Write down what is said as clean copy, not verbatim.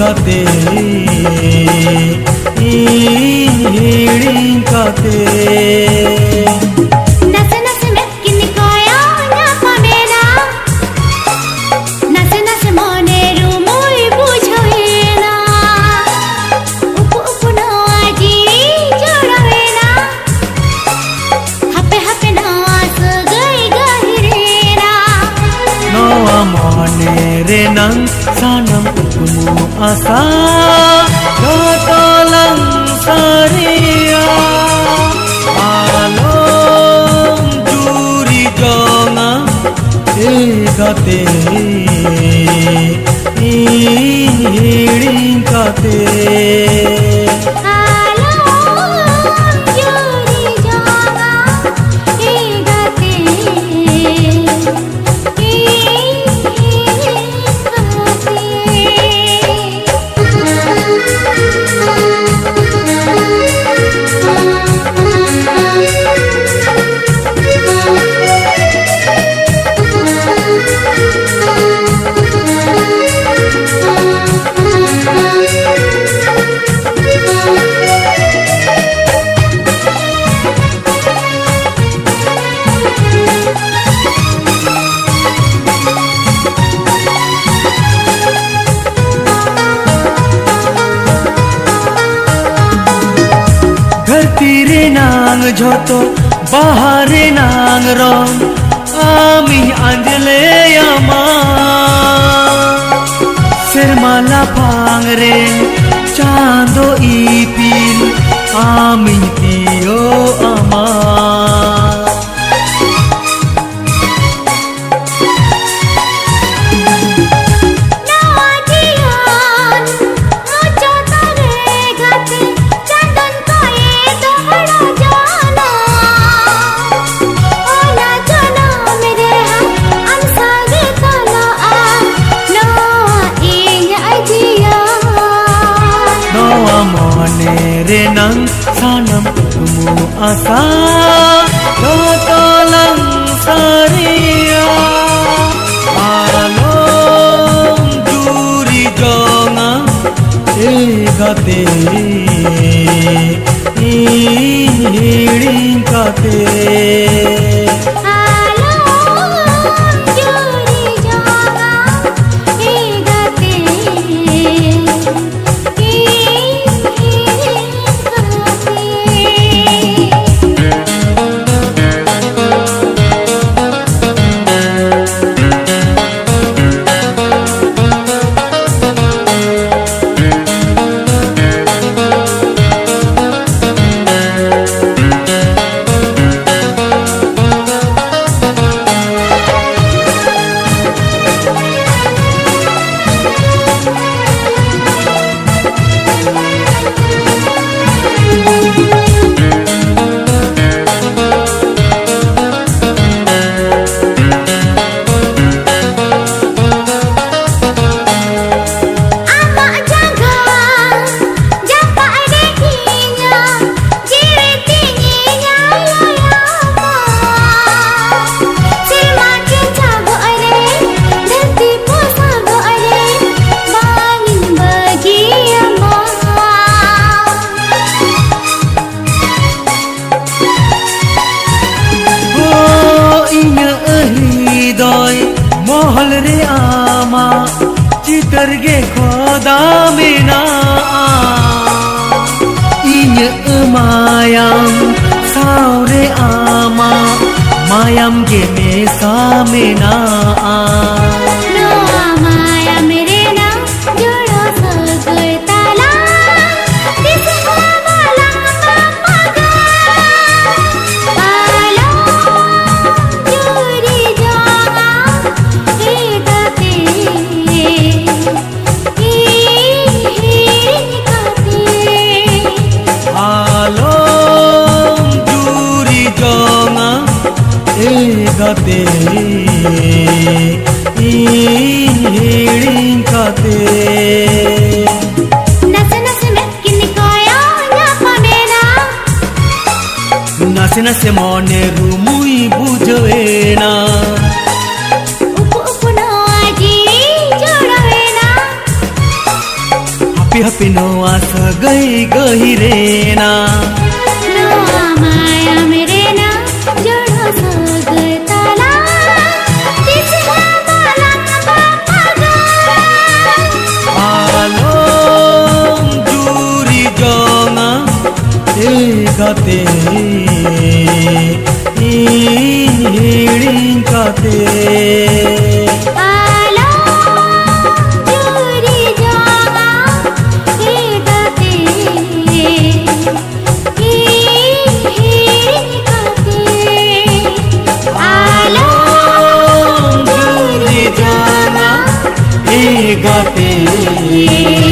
gate hiring kate nase nase mekin kaya na pamena nase nase mone rumoi bujhoena upu upu no aji jorena hape hape na sagai gahirena no amone re nang sanam kumu asa gatalang saria alom juri jonga gate hiring kate धरती नांग झोतो बाहरे नांग रंग आमी अंजले यामा सिरमाला फांग रे चांदो ईपील आमी तियो अमा re nang sanam kumu asa gatalang saria alom juri jonga gate hiring kate mohol re ama citar ge khoda mena inya mayam saure ama mayam ge me sa mena no amaya mere na jodo sagai tala disha mala maga alo juri jaga gate hiring kate alom juri jonga gate hiring kate nase nase mekin kaya na pamena nase nase mone rumui bujhoena upu upu no aji jorena hapino asagai gahirena Noa maya mere na jodo sagtala tisha balang bapaga alom juri jonga egate hiring kate Gape